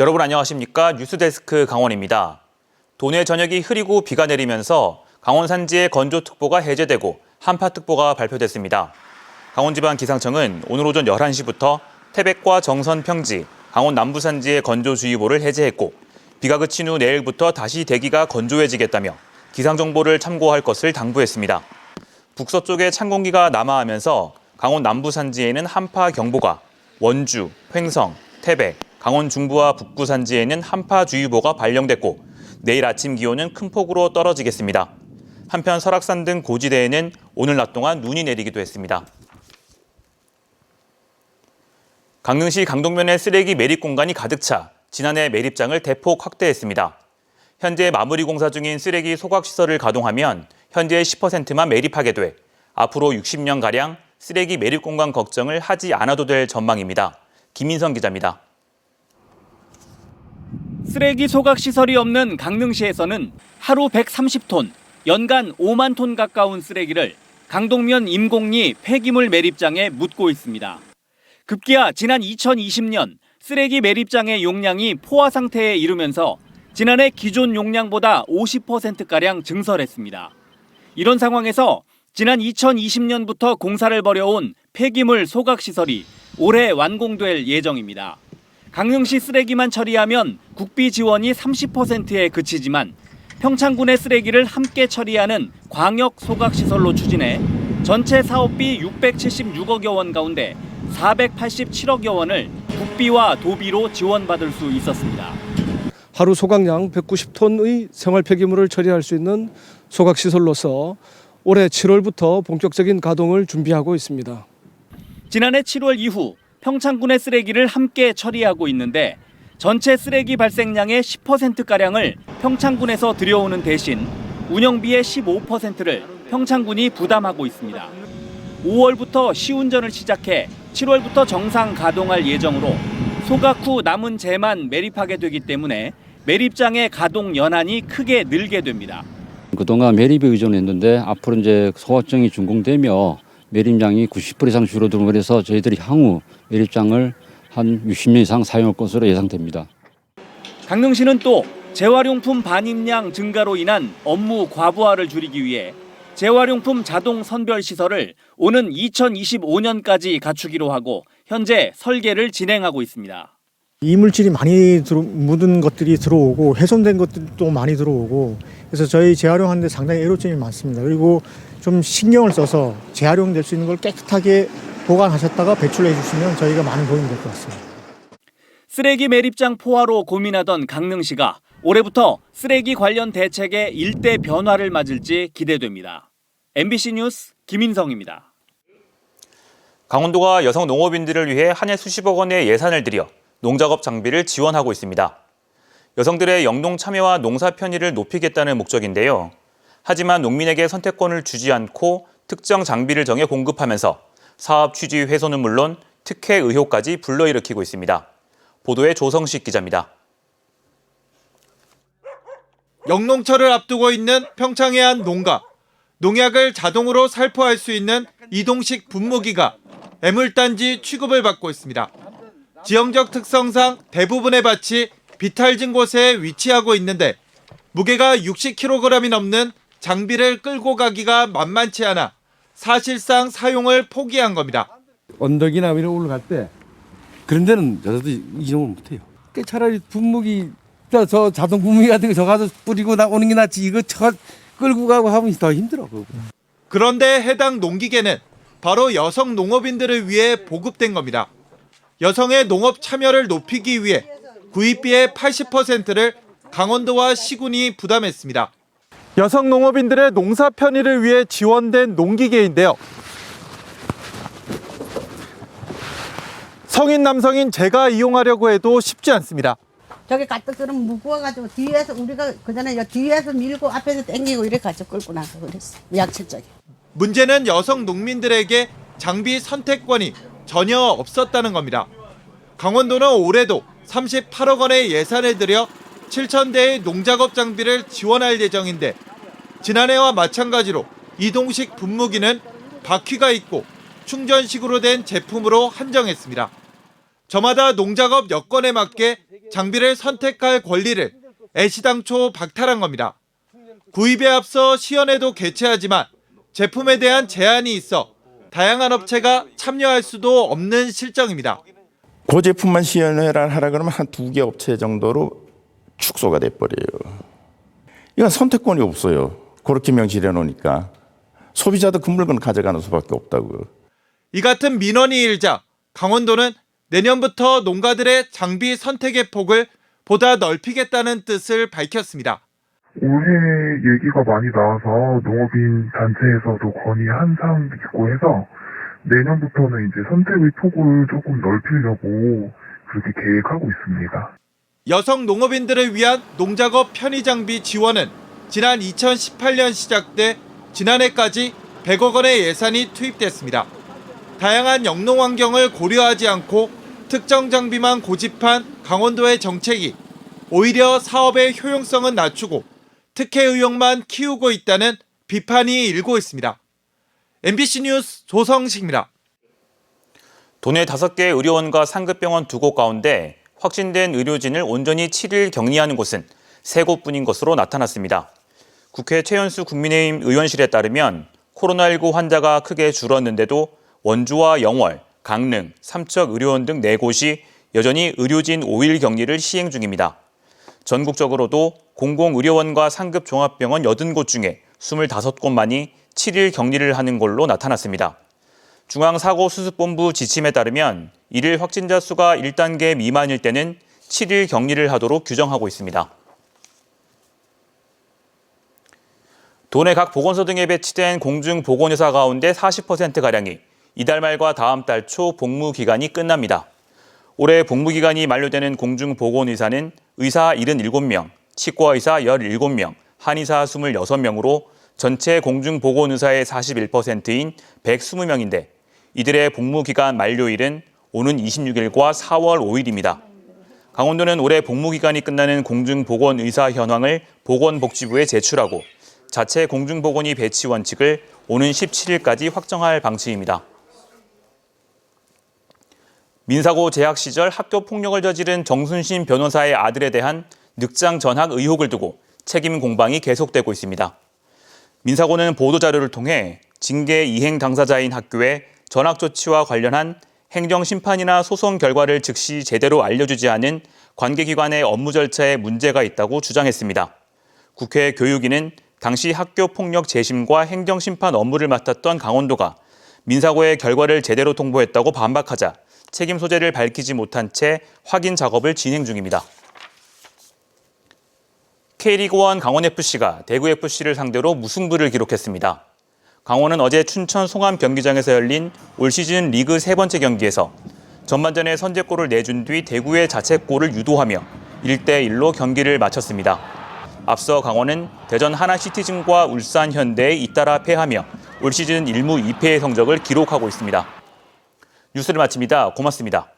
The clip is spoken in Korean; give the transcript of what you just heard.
여러분 안녕하십니까? 뉴스데스크 강원입니다. 도내 전역이 흐리고 비가 내리면서 강원 산지에 건조특보가 해제되고 한파특보가 발표됐습니다. 강원지방기상청은 오늘 오전 11시부터 태백과 정선 평지, 강원 남부 산지의 건조주의보를 해제했고 비가 그친 후 내일부터 다시 대기가 건조해지겠다며 기상정보를 참고할 것을 당부했습니다. 북서쪽에 찬 공기가 남하하면서 강원 남부 산지에는 한파경보가, 원주, 횡성, 태백, 강원 중부와 북부 산지에는 한파주의보가 발령됐고 내일 아침 기온은 큰 폭으로 떨어지겠습니다. 한편 설악산 등 고지대에는 오늘 낮 동안 눈이 내리기도 했습니다. 강릉시 강동면의 쓰레기 매립 공간이 가득 차 지난해 매립장을 대폭 확대했습니다. 현재 마무리 공사 중인 쓰레기 소각시설을 가동하면 현재의 10%만 매립하게 돼 앞으로 60년가량 쓰레기 매립 공간 걱정을 하지 않아도 될 전망입니다. 김인성 기자입니다. 쓰레기 소각 시설이 없는 강릉시에서는 하루 130톤, 연간 5만 톤 가까운 쓰레기를 강동면 임곡리 폐기물 매립장에 묻고 있습니다. 급기야 지난 2020년 쓰레기 매립장의 용량이 포화 상태에 이르면서 지난해 기존 용량보다 50%가량 증설했습니다. 이런 상황에서 지난 2020년부터 공사를 벌여온 폐기물 소각 시설이 올해 완공될 예정입니다. 강릉시 쓰레기만 처리하면 국비 지원이 30%에 그치지만 평창군의 쓰레기를 함께 처리하는 광역 소각시설로 추진해 전체 사업비 676억여 원 가운데 487억여 원을 국비와 도비로 지원받을 수 있었습니다. 하루 소각량 190톤의 생활 폐기물을 처리할 수 있는 소각시설로서 올해 7월부터 본격적인 가동을 준비하고 있습니다. 지난해 7월 이후 평창군의 쓰레기를 함께 처리하고 있는데 전체 쓰레기 발생량의 10%가량을 평창군에서 들여오는 대신 운영비의 15%를 평창군이 부담하고 있습니다. 5월부터 시운전을 시작해 7월부터 정상 가동할 예정으로 소각 후 남은 재만 매립하게 되기 때문에 매립장의 가동 연한이 크게 늘게 됩니다. 그동안 매립에 의존했는데 앞으로 이제 소각장이 준공되며 매립량이 90% 이상 줄어들고 그래서 저희들이 향후 매립장을 한 60년 이상 사용할 것으로 예상됩니다. 강릉시는 또 재활용품 반입량 증가로 인한 업무 과부하를 줄이기 위해 재활용품 자동 선별 시설을 오는 2025년까지 갖추기로 하고 현재 설계를 진행하고 있습니다. 이물질이 많이 묻은 것들이 들어오고 훼손된 것들도 많이 들어오고 그래서 저희 재활용하는 데 상당히 애로점이 많습니다. 그리고 좀 신경을 써서 재활용될 수 있는 걸 깨끗하게 보관하셨다가 배출해 주시면 저희가 많은 도움이 될 것 같습니다. 쓰레기 매립장 포화로 고민하던 강릉시가 올해부터 쓰레기 관련 대책에 일대 변화를 맞을지 기대됩니다. MBC 뉴스 김인성입니다. 강원도가 여성 농업인들을 위해 한 해 수십억 원의 예산을 들여 농작업 장비를 지원하고 있습니다. 여성들의 영농 참여와 농사 편의를 높이겠다는 목적인데요. 하지만 농민에게 선택권을 주지 않고 특정 장비를 정해 공급하면서 사업 취지 훼손은 물론 특혜 의혹까지 불러일으키고 있습니다. 보도에 조성식 기자입니다. 영농철을 앞두고 있는 평창의 한 농가. 농약을 자동으로 살포할 수 있는 이동식 분무기가 애물단지 취급을 받고 있습니다. 지형적 특성상 대부분의 밭이 비탈진 곳에 위치하고 있는데 무게가 60kg이 넘는 장비를 끌고 가기가 만만치 않아 사실상 사용을 포기한 겁니다. 언덕이나 위로 올라갈 때 그런 데는 여자도 이용을 못해요. 차라리 분무기, 저 자동 분무기 같은 거 저 가서 뿌리고 오는 게 낫지 이거 끌고 가고 하면 더 힘들어. 그런데 해당 농기계는 바로 여성 농업인들을 위해 보급된 겁니다. 여성의 농업 참여를 높이기 위해 구입비의 80%를 강원도와 시군이 부담했습니다. 여성 농업인들의 농사 편의를 위해 지원된 농기계인데요. 성인 남성인 제가 이용하려고 해도 쉽지 않습니다. 저기 가뜩들은 무거워가지고 뒤에서 우리가 그전에 뒤에서 밀고 앞에서 당기고 이래 가지고 끌고 나서 그랬어. 약체적이. 문제는 여성 농민들에게 장비 선택권이 전혀 없었다는 겁니다. 강원도는 올해도 38억 원의 예산을 들여 7,000대의 농작업 장비를 지원할 예정인데 지난해와 마찬가지로 이동식 분무기는 바퀴가 있고 충전식으로 된 제품으로 한정했습니다. 저마다 농작업 여건에 맞게 장비를 선택할 권리를 애시당초 박탈한 겁니다. 구입에 앞서 시연회도 개최하지만 제품에 대한 제한이 있어 다양한 업체가 참여할 수도 없는 실정입니다. 그 제품만 시연회를 하라 그러면 한 2개 업체 정도로 축소가 돼버려요. 이건 선택권이 없어요. 그렇게 명시해 놓으니까. 소비자도 그 물건 가져가는 수밖에 없다고요. 이 같은 민원이 일자 강원도는 내년부터 농가들의 장비 선택의 폭을 보다 넓히겠다는 뜻을 밝혔습니다. 올해 얘기가 많이 나와서 농업인 단체에서도 건의한 사항도 있고 해서 내년부터는 이제 선택의 폭을 조금 넓히려고 그렇게 계획하고 있습니다. 여성 농업인들을 위한 농작업 편의 장비 지원은 지난 2018년 시작돼 지난해까지 100억 원의 예산이 투입됐습니다. 다양한 영농 환경을 고려하지 않고 특정 장비만 고집한 강원도의 정책이 오히려 사업의 효용성은 낮추고 특혜 의혹만 키우고 있다는 비판이 일고 있습니다. MBC 뉴스 조성식입니다. 도내 5개 의료원과 상급병원 2곳 가운데 확진된 의료진을 온전히 7일 격리하는 곳은 3곳뿐인 것으로 나타났습니다. 국회 최연수 국민의힘 의원실에 따르면 코로나19 환자가 크게 줄었는데도 원주와 영월, 강릉, 삼척 의료원 등 4곳이 여전히 의료진 5일 격리를 시행 중입니다. 전국적으로도 공공의료원과 상급종합병원 80곳 중에 25곳만이 7일 격리를 하는 걸로 나타났습니다. 중앙사고수습본부 지침에 따르면 1일 확진자 수가 1단계 미만일 때는 7일 격리를 하도록 규정하고 있습니다. 도내 각 보건소 등에 배치된 공중보건의사 가운데 40%가량이 이달 말과 다음 달 초 복무 기간이 끝납니다. 올해 복무 기간이 만료되는 공중보건의사는 의사 77명, 치과의사 17명, 한의사 26명으로 전체 공중보건의사의 41%인 120명인데 이들의 복무 기간 만료일은 오는 26일과 4월 5일입니다. 강원도는 올해 복무 기간이 끝나는 공중보건의사 현황을 보건복지부에 제출하고 자체 공중보건의 배치 원칙을 오는 17일까지 확정할 방침입니다. 민사고 재학 시절 학교 폭력을 저지른 정순신 변호사의 아들에 대한 늑장 전학 의혹을 두고 책임 공방이 계속되고 있습니다. 민사고는 보도자료를 통해 징계 이행 당사자인 학교에 전학 조치와 관련한 행정심판이나 소송 결과를 즉시 제대로 알려주지 않은 관계기관의 업무 절차에 문제가 있다고 주장했습니다. 국회 교육위는 당시 학교 폭력 재심과 행정심판 업무를 맡았던 강원도가 민사고의 결과를 제대로 통보했다고 반박하자 책임 소재를 밝히지 못한 채 확인 작업을 진행 중입니다. K리그1 강원FC가 대구FC를 상대로 무승부를 기록했습니다. 강원은 어제 춘천 송암 경기장에서 열린 올 시즌 리그 3번째 경기에서 전반전에 선제골을 내준 뒤 대구의 자책골을 유도하며 1대1로 경기를 마쳤습니다. 앞서 강원은 대전 하나시티즌과 울산 현대에 잇따라 패하며 올 시즌 1무 2패의 성적을 기록하고 있습니다. 뉴스를 마칩니다. 고맙습니다.